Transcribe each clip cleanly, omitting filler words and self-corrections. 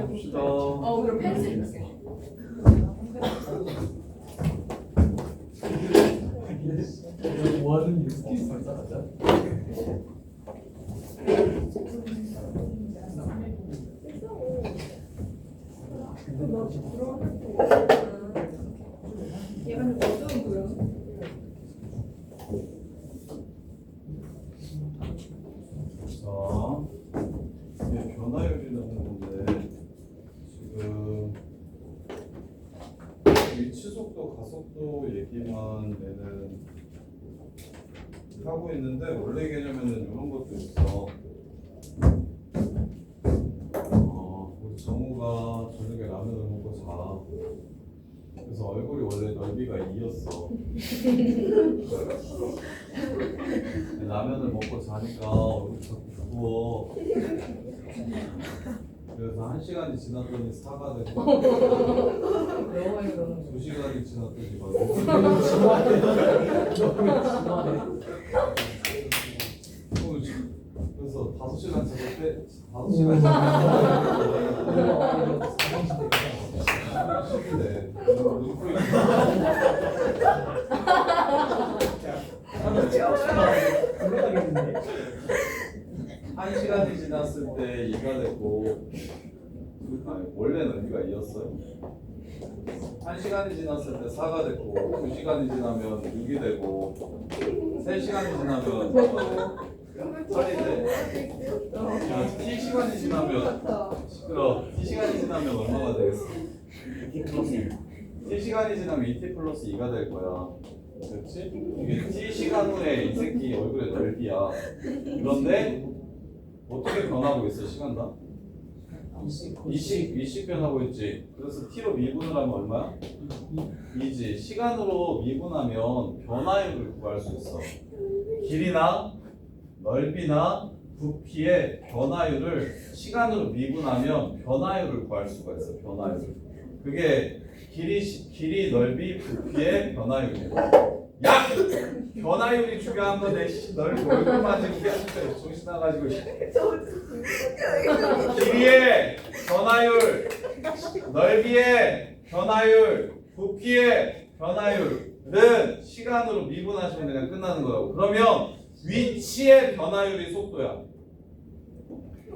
봅시다. 그럼 펜슬 있어. 뭐하는 스키스 발사하자. 얘가 좀 어두운 보여. 자, 이게 변화율이라는 건데 지금 위치 속도, 가속도 얘기만 얘는 하고 있는데 원래 개념에는 이런 것도 있어. 우리 정우가 저녁에 라면을 먹고 자. 그래서 얼굴이 원래 넓이가 2였어. 라면을 먹고 자니까 얼굴이 자꾸 부어. 그래서 1시간이 지났더니 4가 되고 2시간이 지났더니 막 그래서 5시간 잤을 때 5시간 잤을 한 시간이 지났을 때 2가 되고 아니 원래는 2가 2였어요. 1시간이 지났을 때 4가 됐고 2시간이 지나면 6이 되고 3시간이 지나면 8이 돼. T시간이 지나면 T시간이 지나면 얼마가 되겠어? T시간이 지나면 2T 플러스 2가 될 거야. 그렇지? 이게 T시간 후에 이 새끼 얼굴의 넓이야. 그런데 어떻게 변하고 있어 시간당? 이씩 변하고 있지. 그래서 T로 미분을 하면 얼마야? 2지. 시간으로 미분하면 변화율을 구할 수 있어. 길이나 넓이나 부피의 변화율을 시간으로 미분하면 변화율을 구할 수가 있어. 변화율. 그게 길이, 넓이, 부피의 변화율이야. 야! 변화율이 중요한 건데 널 얼굴만 지금 깨끗해 정신 나가지고 길이의 변화율, 넓이의 변화율, 부피의 변화율은 시간으로 미분하시면 그냥 끝나는 거라고. 그러면 위치의 변화율이 속도야.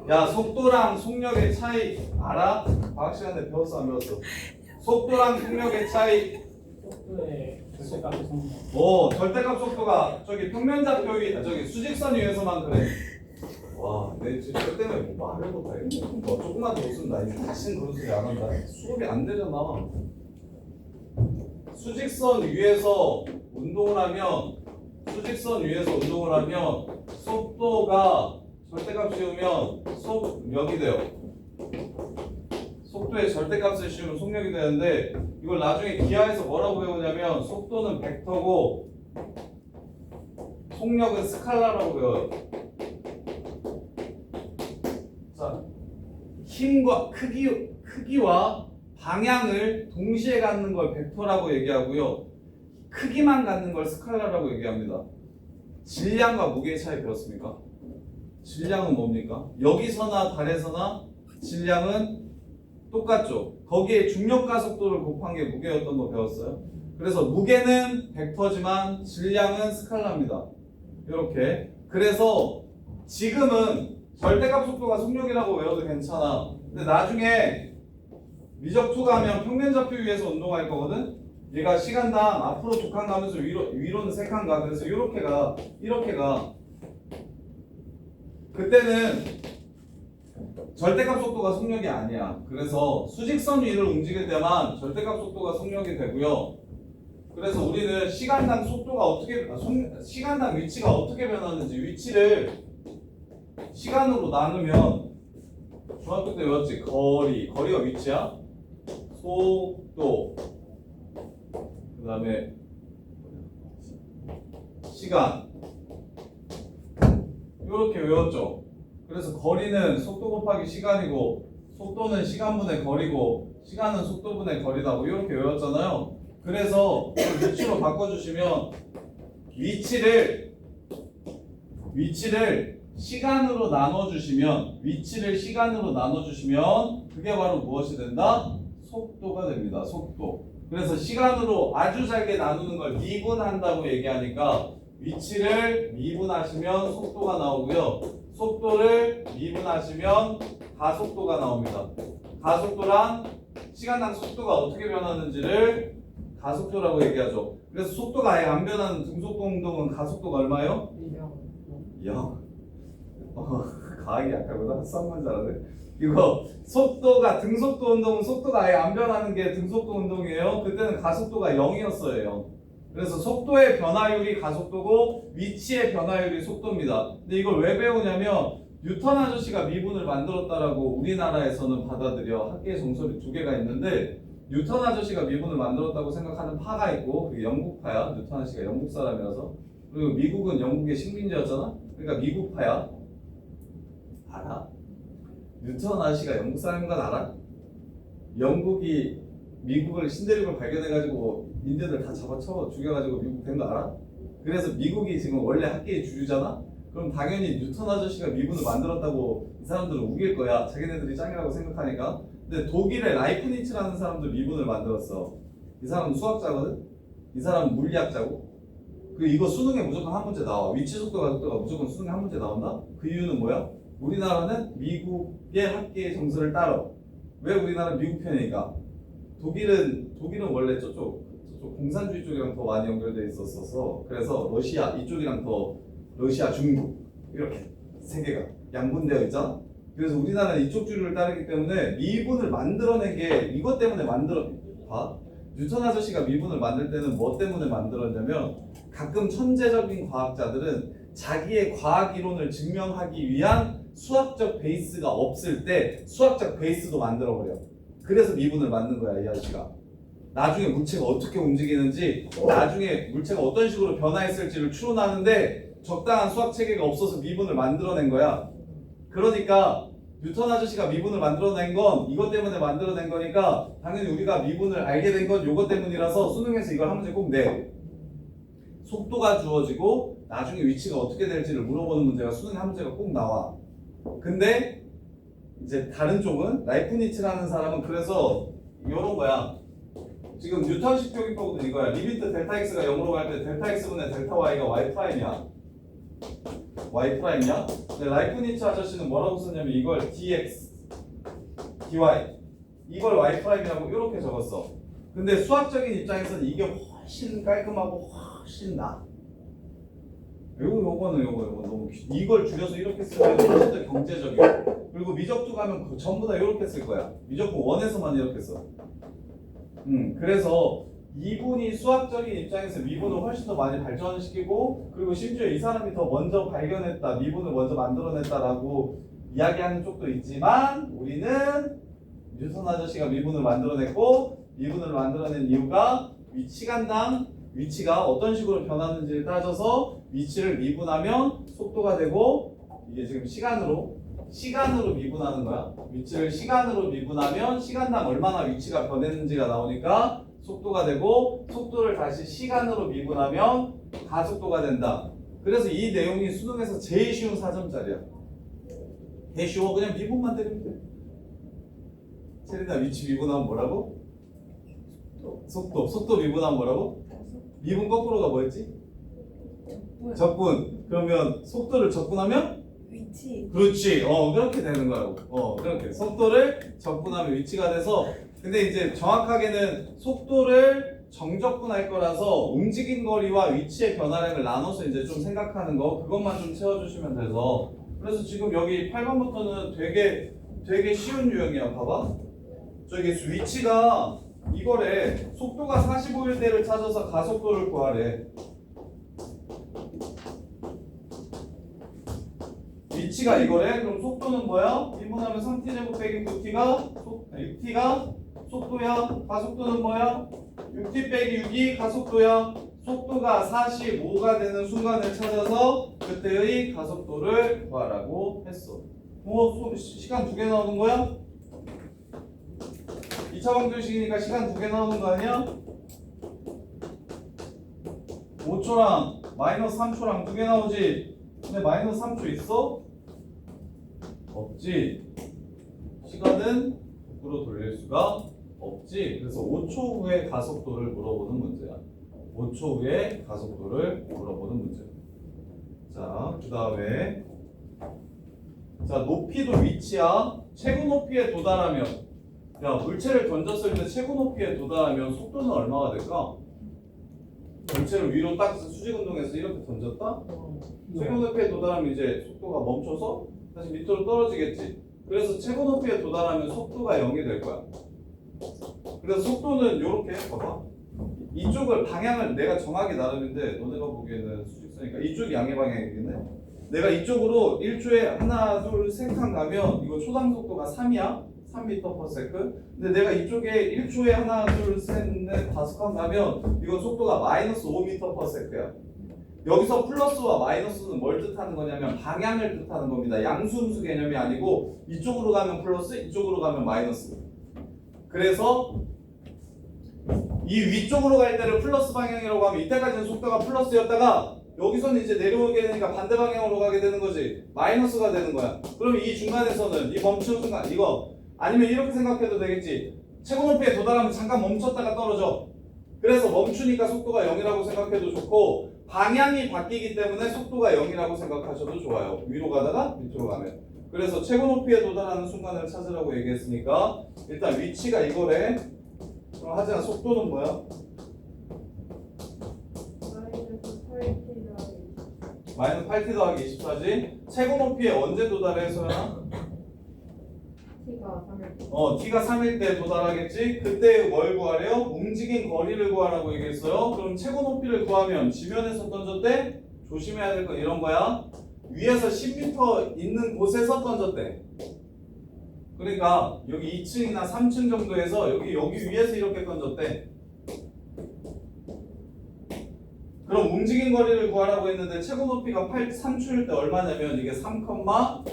야, 속도랑 속력의 차이 알아? 과학 시간에 배웠어 안 배웠어? 속도랑 속력의 차이. 속도의 절대값의 성분. 절대값 속도가 저기 평면좌표 위, 저기 수직선 위에서만 그래. 와, 내 지금 저 때문에 뭐 말을 못하겠네. 너 조금만 더 웃으면 나 이제 다시는 그런 소리 안 한다. 수업이 안 되잖아. 수직선 위에서 운동을 하면 속도가 절대값 씌우면 속력이 돼요. 속도의 절대값을 씌우면 속력이 되는데 이걸 나중에 기하에서 뭐라고 배우냐면 속도는 벡터고 속력은 스칼라라고 배워요. 자, 힘과 크기와 방향을 동시에 갖는 걸 벡터라고 얘기하고요. 크기만 갖는 걸 스칼라라고 얘기합니다. 질량과 무게의 차이 배웠습니까? 질량은 뭡니까? 여기서나 달에서나 질량은 똑같죠. 거기에 중력과 속도를 곱한 게 무게였던 거 배웠어요. 그래서 무게는 벡터지만 질량은 스칼라입니다. 이렇게. 그래서 지금은 절대값 속도가 속력이라고 외워도 괜찮아. 근데 나중에 미적2 가면 평면좌표 위에서 운동할 거거든. 얘가 시간당 앞으로 2칸 가면서 위로는 3칸 가. 그래서 이렇게 가. 그때는 절대값 속도가 속력이 아니야. 그래서 수직선 위를 움직일 때만 절대값 속도가 속력이 되고요. 그래서 우리는 시간당 위치가 어떻게 변하는지 위치를 시간으로 나누면 중학교 때 외웠지? 거리가 위치야. 속도, 그 다음에 시간, 이렇게 외웠죠. 그래서 거리는 속도 곱하기 시간이고 속도는 시간분의 거리고 시간은 속도분의 거리다고 이렇게 외웠잖아요. 그래서 위치로 바꿔주시면 위치를 시간으로 나눠주시면 위치를 시간으로 나눠주시면 그게 바로 무엇이 된다? 속도가 됩니다. 속도. 그래서 시간으로 아주 잘게 나누는 걸 미분한다고 얘기하니까 위치를 미분하시면 속도가 나오고요. 속도를 미분하시면 가속도가 나옵니다. 가속도란 시간당 속도가 어떻게 변하는지를 가속도라고 얘기하죠. 그래서 속도가 아예 안 변하는 등속도 운동은 가속도가 얼마예요? 0. 과학이 약하구나. 수학만 잘하네. 이거 속도가 등속도 운동은 속도가 아예 안 변하는 게 등속도 운동이에요. 그때는 가속도가 0이었어요. 0. 그래서 속도의 변화율이 가속도고 위치의 변화율이 속도입니다. 근데 이걸 왜 배우냐면 뉴턴 아저씨가 미분을 만들었다라고 우리나라에서는 받아들여. 학계의 정설이 두 개가 있는데 뉴턴 아저씨가 미분을 만들었다고 생각하는 파가 있고 그게 영국파야. 뉴턴 아저씨가 영국 사람이라서. 그리고 미국은 영국의 식민지였잖아. 그러니까 미국파야. 알아? 뉴턴 아저씨가 영국 사람인 건 알아? 영국이 미국을 신대륙을 발견해가지고 인디언들 다 잡아쳐 죽여가지고 미국 된 거 알아? 그래서 미국이 지금 원래 학계의 주류잖아? 그럼 당연히 뉴턴 아저씨가 미분을 만들었다고 이 사람들은 우길 거야. 자기네들이 짱이라고 생각하니까. 근데 독일의 라이프니츠라는 사람도 미분을 만들었어. 이 사람은 수학자거든? 이 사람은 물리학자고. 이거 수능에 무조건 한 문제 나와. 위치 속도 가속도가 무조건 수능에 한 문제 나온다? 그 이유는 뭐야? 우리나라는 미국의 학계의 정설을 따라. 왜 우리나라는 미국 편이니까? 독일은 원래 저쪽 공산주의 쪽이랑 더 많이 연결되어 있었어서 그래서 러시아 이쪽이랑 더 러시아 중국 이렇게 세 개가 양분되어 있잖아. 그래서 우리나라는 이쪽 주류를 따르기 때문에 미분을 만들어낸 게 이것 때문에 봐. 뉴턴 아저씨가 미분을 만들 때는 뭐 때문에 만들었냐면 가끔 천재적인 과학자들은 자기의 과학 이론을 증명하기 위한 수학적 베이스가 없을 때 수학적 베이스도 만들어버려. 그래서 미분을 만든 거야, 이 아저씨가. 나중에 물체가 어떻게 움직이는지, 나중에 물체가 어떤 식으로 변화했을지를 추론하는데 적당한 수학 체계가 없어서 미분을 만들어낸 거야. 그러니까 뉴턴 아저씨가 미분을 만들어낸 건 이것 때문에 만들어낸 거니까 당연히 우리가 미분을 알게 된 건 이것 때문이라서 수능에서 이걸 한 문제 꼭 내. 속도가 주어지고 나중에 위치가 어떻게 될지를 물어보는 문제가 수능에 한 문제가 꼭 나와. 근데 이제 다른 쪽은 라이프니츠라는 사람은 그래서 이런 거야. 지금 뉴턴식 표기법은 이거야. 리미트 델타 x가 0으로 갈 때 델타 x분의 델타 y가 y 프라임이야. y 프라임이야. 근데 라이프니츠 아저씨는 뭐라고 썼냐면 이걸 dx, dy 이걸 y 프라임이라고 이렇게 적었어. 근데 수학적인 입장에서는 이게 훨씬 깔끔하고 훨씬 나아. 요거는 너무 이걸 줄여서 이렇게 쓰면 훨씬 더 경제적이고 그리고 미적두 가면 전부 다 이렇게 쓸 거야. 미적분 1에서만 이렇게 써. 그래서 이분이 수학적인 입장에서 미분을 훨씬 더 많이 발전시키고 그리고 심지어 이 사람이 더 먼저 발견했다, 미분을 먼저 만들어냈다라고 이야기하는 쪽도 있지만 우리는 뉴턴 아저씨가 미분을 만들어냈고 미분을 만들어낸 이유가 시간당 위치가 어떤 식으로 변하는지를 따져서 위치를 미분하면 속도가 되고 이게 지금 시간으로 미분하는 거야. 위치를 시간으로 미분하면 시간당 얼마나 위치가 변했는지가 나오니까 속도가 되고 속도를 다시 시간으로 미분하면 가속도가 된다. 그래서 이 내용이 수능에서 제일 쉬운 4점짜리야. 되게 쉬워. 그냥 미분만 때리면 돼. 체린아 위치 미분하면 뭐라고? 속도 미분하면 뭐라고? 미분 거꾸로가 뭐였지? 적분. 그러면 속도를 적분하면? 위치. 그렇지. 그렇게 되는 거야. 그렇게. 속도를 적분하면 위치가 돼서 근데 이제 정확하게는 속도를 정적분할 거라서 움직인 거리와 위치의 변화량을 나눠서 이제 좀 생각하는 거 그것만 좀 채워주시면 돼서 그래서 지금 여기 8번부터는 되게 쉬운 유형이야. 봐봐. 저기 위치가 이거래. 속도가 45일 때를 찾아서 가속도를 구하래. 위치가 이거래. 그럼 속도는 뭐야? 미분하면 3t제곱 빼기 6t가 속도야. 가속도는 뭐야? 6t 빼기 6이 가속도야. 속도가 45가 되는 순간을 찾아서 그때의 가속도를 구하라고 했어. 시간 2개 나오는 거야? 2차 방정식이니까 시간 2개 나오는 거 아니야? 5초랑 마이너스 3초랑 2개 나오지? 근데 마이너스 3초 있어? 없지. 시간은 거꾸로 돌릴 수가 없지. 그래서 5초 후에 가속도를 물어보는 문제야. 5초 후에 가속도를 물어보는 문제. 자, 그 다음에 자, 높이도 위치야. 최고 높이에 도달하면, 야, 물체를 던졌을 때 최고 높이에 도달하면 속도는 얼마가 될까? 물체를 위로 딱 수직 운동해서 이렇게 던졌다? 최고 높이에 도달하면 이제 속도가 멈춰서 다시 밑으로 떨어지겠지. 그래서 최고 높이에 도달하면 속도가 0이 될 거야. 그래서 속도는 이렇게 봐봐. 이쪽을 방향을 내가 정하기 나름인데 너네가 보기에는 수직선이니까 이쪽이 양의 방향이겠네. 내가 이쪽으로 1초에 하나 둘 셋 칸 가면 이거 초당 속도가 3이야. 3m/s. 근데 내가 이쪽에 1초에 하나 둘 셋 넷 다섯 칸 가면 이건 속도가 마이너스 5m/s야. 여기서 플러스와 마이너스는 뭘 뜻하는 거냐면 방향을 뜻하는 겁니다. 양수음수 개념이 아니고 이쪽으로 가면 플러스, 이쪽으로 가면 마이너스. 그래서 이 위쪽으로 갈 때를 플러스 방향이라고 하면 이때까지는 속도가 플러스였다가 여기서는 이제 내려오게 되니까 반대 방향으로 가게 되는 거지. 마이너스가 되는 거야. 그럼 이 중간에서는 이 멈추는 순간 이거 아니면 이렇게 생각해도 되겠지. 최고 높이에 도달하면 잠깐 멈췄다가 떨어져. 그래서 멈추니까 속도가 0이라고 생각해도 좋고 방향이 바뀌기 때문에 속도가 0이라고 생각하셔도 좋아요. 위로 가다가 밑으로 가면. 그래서 최고 높이에 도달하는 순간을 찾으라고 얘기했으니까 일단 위치가 이거래. 그럼 하지만 속도는 뭐야? 마이너스 8t 더하기 24지. 최고 높이에 언제 도달해서야? t가 3일 때 도달하겠지. 그때 뭘 구하래요? 움직인 거리를 구하라고 얘기했어요. 그럼 최고 높이를 구하면 지면에서 던졌대? 조심해야 될 건 이런 거야. 위에서 10m 있는 곳에서 던졌대. 그러니까 여기 2층이나 3층 정도에서 여기 위에서 이렇게 던졌대. 그럼 움직인 거리를 구하라고 했는데 최고 높이가 3초일 때 얼마냐면 이게 3,49,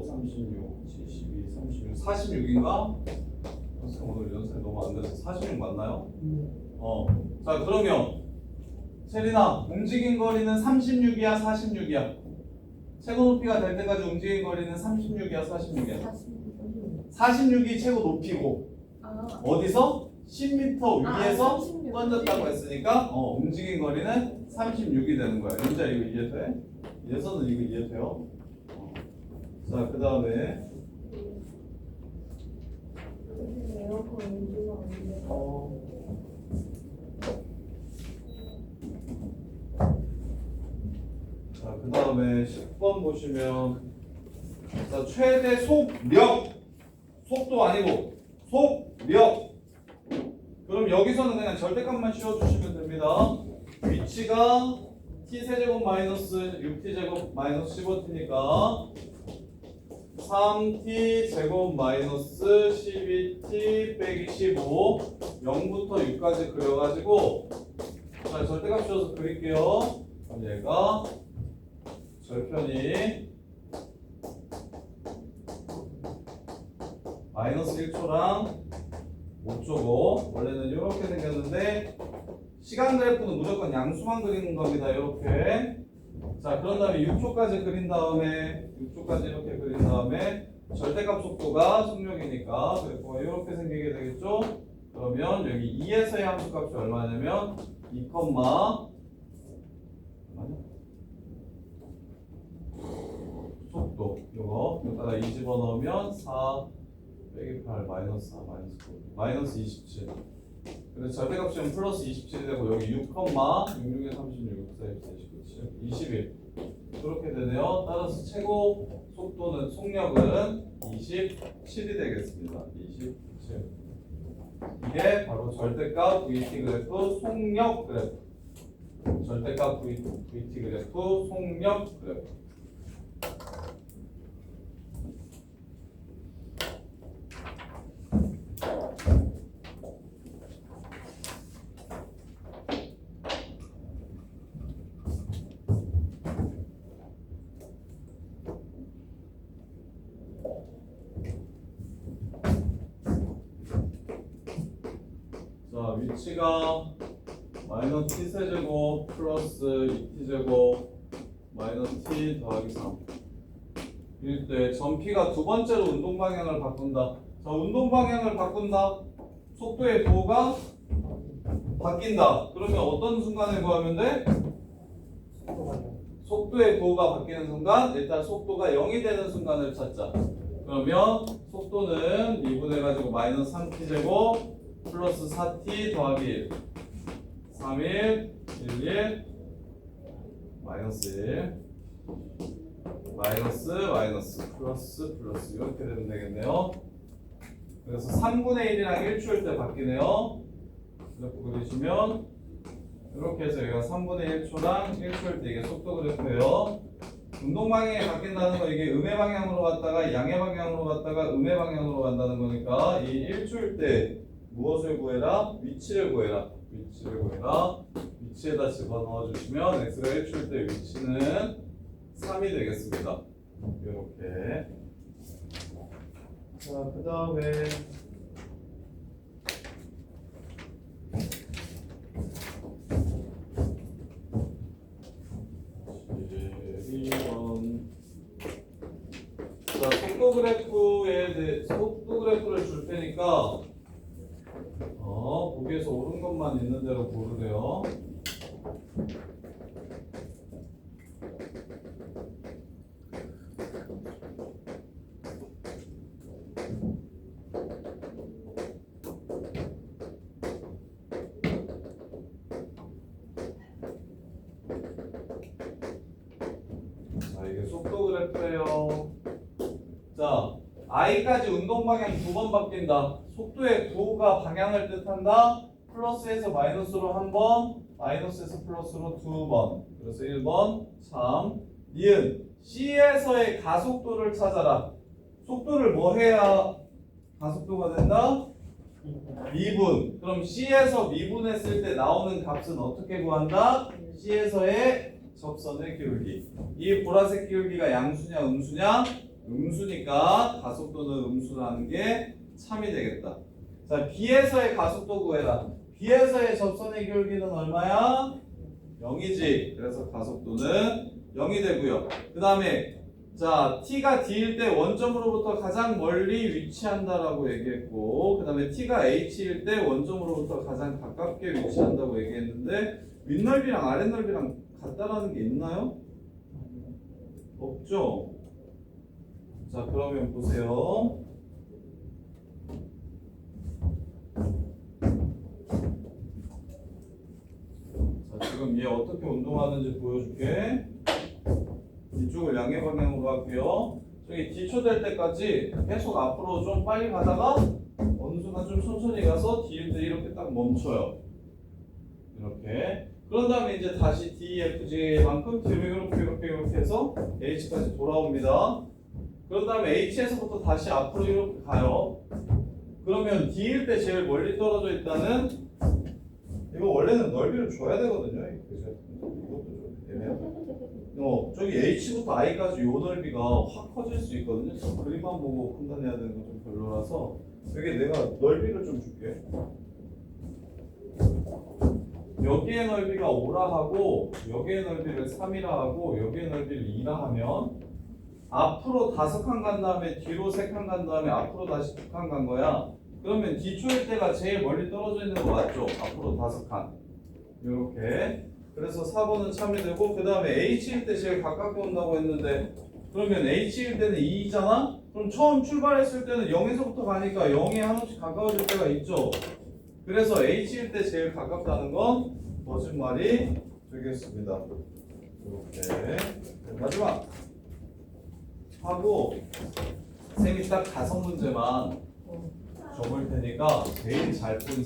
36, 72, 36, 46인가? 오늘 연습이 너무 안 돼서 46 맞나요? 자 그러면 세린아 움직인 거리는 36이야 46이야? 최고 높이가 될 때까지 움직인 거리는 36이야 46이야? 46이 최고 높이고 어디서? 10m 위에서 던졌다고 했으니까 움직인 거리는 36이 되는 거야. 윤자 이거 이해돼? 예서는 이거 이해돼요? 자, 그 다음에 자, 그 다음에 10번 보시면 자, 최대 속력 속도 아니고 속력. 그럼 여기서는 그냥 절대값만 씌워주시면 됩니다. 위치가 t세제곱 마이너스 6t제곱 마이너스 15t니까 3t 제곱 마이너스 12t 빼기 15 0부터 6까지 그려가지고 자 절대값 씌워서 그릴게요. 그럼 얘가 절편이 마이너스 1초랑 5초고 원래는 이렇게 생겼는데 시간 그래프는 무조건 양수만 그리는 겁니다. 이렇게. 자 그런 다음에 6초까지 그린 다음에 6초까지 이렇게 그린 다음에 절대값 속도가 속력이니까 그래프가 이렇게 생기게 되겠죠. 그러면 여기 2에서의 함수값이 얼마냐면 2, 속도 이거 여기다가 2 집어넣으면 4 빼기 8 마이너스 4 마이너스 9 마이너스 27. 그래서 절대값이면 플러스 27이 되고 여기 6, 66에 36, 64, 24, 29, 21 이렇게 되네요. 따라서 최고 속도는 속력은 27이 되겠습니다. 27. 이게 바로 절대값 VT 그래프 속력 그래프. 절대값 VT 그래프 속력 그래프. 자, 위치가 마이너스 t세제곱 플러스 2t제곱 마이너스 t 더하기 3 일 때 전 P가 두 번째로 운동 방향을 바꾼다. 자, 운동 방향을 바꾼다. 속도의 도가 바뀐다. 그러면 어떤 순간을 구하면 돼? 속도의 도가 바뀌는 순간 일단 속도가 0이 되는 순간을 찾자. 그러면 속도는 2분해가지고 마이너스 3t제곱 플러스 4t 더하기 1 3일 11 마이너스 1 마이너스 플러스 이렇게 되면 되겠네요. 그래서 3분의 1이랑 1초일 때 바뀌네요. 이렇게 그리시면 이렇게 해서 여기가 3분의 1초랑 1초일 때 이게 속도 그래프예요. 운동 방향이 바뀐다는 거 이게 음의 방향으로 갔다가 양의 방향으로 갔다가 음의 방향으로 간다는 거니까 이 1초일 때 무엇을 구해라? 위치를 구해라. 위치에다 집어넣어 주시면 x가 1초일 때 위치는 3이 되겠습니다. 이렇게. 자, 그 다음에 자, 속도 그래프를 줄 테니까 보기에서 옳은 것만 있는 대로 고르래요. 자, 이게 속도 그래프예요. 자, i까지 운동 방향 두 번 바뀐다. 속도의 도가 방향을 뜻한다. 플러스에서 마이너스로 한 번, 마이너스에서 플러스로 두 번. 그래서 1번 참. 니은 C에서의 가속도를 찾아라. 속도를 뭐 해야 가속도가 된다? 미분. 그럼 C에서 미분했을 때 나오는 값은 어떻게 구한다? C에서의 접선의 기울기. 이 보라색 기울기가 양수냐 음수냐? 음수니까 가속도는 음수라는 게 참이 되겠다. 자, B에서의 가속도 구해라. B에서의 접선의 기울기는 얼마야? 0이지. 그래서 가속도는 0이 되고요. 그 다음에 자, T가 D일 때 원점으로부터 가장 멀리 위치한다라고 얘기했고, 그 다음에 T가 H일 때 원점으로부터 가장 가깝게 위치한다고 얘기했는데 윗넓이랑 아랫넓이랑 같다라는 게 있나요? 없죠? 자, 그러면 보세요. 자, 지금 얘 어떻게 운동하는지 보여줄게. 이쪽을 양의 방향으로 할게요. 저기 D초 될 때까지 계속 앞으로 좀 빨리 가다가 어느 순간 좀 천천히 가서 D일 때 이렇게 딱 멈춰요. 이렇게. 그런 다음에 이제 다시 DFG만큼 뒤로 이렇게 해서 H까지 돌아옵니다. 그런 다음에 H에서부터 다시 앞으로 이렇게 가요. 그러면 D일 때 제일 멀리 떨어져 있다는 이거 원래는 넓이를 줘야 되거든요. 그죠? 이것도 좀 애매하고. 저기 H부터 I까지 요 넓이가 확 커질 수 있거든요. 저 그림만 보고 판단해야 되는 건 좀 별로라서 여기 내가 넓이를 좀 줄게. 여기의 넓이가 5라 하고 여기의 넓이를 3이라 하고 여기의 넓이를 2라 하면 앞으로 5칸 간 다음에 뒤로 3칸 간 다음에 앞으로 다시 2칸 간 거야. 그러면 D초일 때가 제일 멀리 떨어져 있는 거 맞죠? 앞으로 5칸 이렇게. 그래서 4번은 참이 되고, 그 다음에 H일 때 제일 가깝게 온다고 했는데 그러면 H일 때는 2잖아? 그럼 처음 출발했을 때는 0에서부터 가니까 0에 한없이 가까워질 때가 있죠. 그래서 H일 때 제일 가깝다는 건 거짓말이 되겠습니다. 이렇게. 마지막 하고 쌤이 딱 5문제만 줘볼 테니까 제일 잘 푼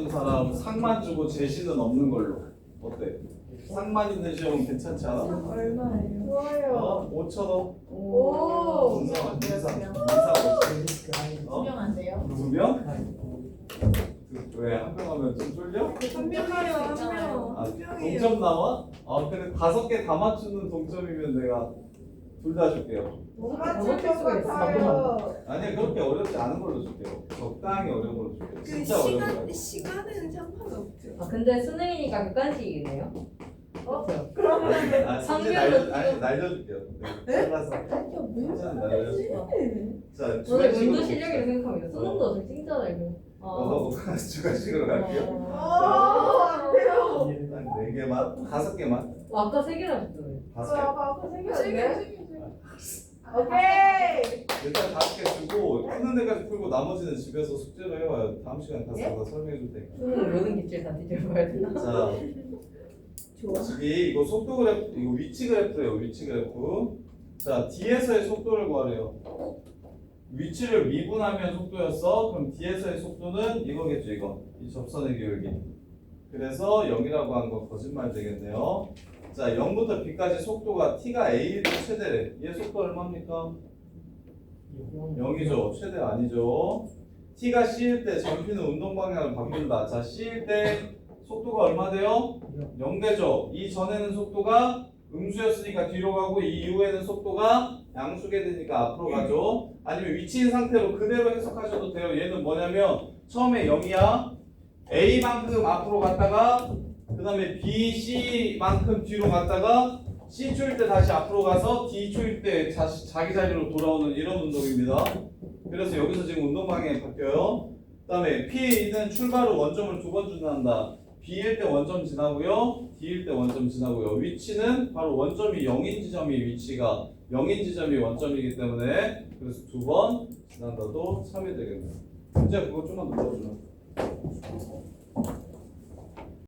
사람 상만 주고 제시는 없는 걸로. 어때? 상만 있는 시험은 괜찮지 않아? 얼마예요? 좋아요. 5,000원. 오. 인사 투명한데요? 2명? 왜 한 명 하면 좀 쫄려? 한 명이요, 한 명. 아, 한 명이에요. 동점 나와? 아, 근데 5개 다 맞추는 동점이면 내가 둘 다 줄게요. 못 맞출 것 같아요. 아니야, 그렇게 어렵지 않은 걸로 줄게요. 적당히 어려운 걸로 줄게요. 진짜 어려운 거. 시간에는 상관없죠. 아 근데 수능이니까 객관식이네요. 똑같아요. 사진 날려줄게요. 잘라서. 사진 날려줄게요. 자, 저는 주관식으로 운도 실력이라 생각합니다. 수능도 어차피 찡잖아 이거. 주관식으로 갈게요. 안 돼요. 한 4개만, 5개만. 아까 3개나 했잖아요. 5개. 아까 생겼네. 오케이. 일단 5개 주고 푸는 데까지 풀고 나머지는 집에서 숙제로 해와요. 다음 시간에 다시 가서 설명해 줄 테니까. 수능 모든 기출 다 뒤져봐야 되나? 자, 좋아. 저기 이거 속도 그래프, 이거 위치 그래프예요. 위치 그래프. 자, D에서의 속도를 구하래요. 위치를 미분하면 속도였어. 그럼 D에서의 속도는 이거겠죠, 이거. 이 접선의 기울기. 그래서 0이라고 한 거 거짓말 되겠네요. 자, 0부터 B까지 속도가 T가 A로 최대래. 얘 속도 얼마입니까? 0이죠. 최대 아니죠. T가 C일 때 전피는 운동 방향을 바꾼다. 자, C일 때 속도가 얼마 돼요? 0 되죠. 이 전에는 속도가 음수였으니까 뒤로 가고 이 이후에는 속도가 양수게 되니까 앞으로 가죠. 아니면 위치인 상태로 그대로 해석하셔도 돼요. 얘는 뭐냐면 처음에 0이야. A만큼 앞으로 갔다가 그 다음에 B, C만큼 뒤로 갔다가 C초일 때 다시 앞으로 가서 D초일 때 다시 자기 자리로 돌아오는 이런 운동입니다. 그래서 여기서 지금 운동 방향이 바뀌어요. 그 다음에 P는 출발후 원점을 2번 준단다. B일 때 원점 지나고요. D일 때 원점 지나고요. 위치는 바로 원점이 0인 지점이 위치가 0인 지점이 원점이기 때문에 그래서 2번 지난다도 3이 되겠네요. 이제 그거 좀만 눌러주면.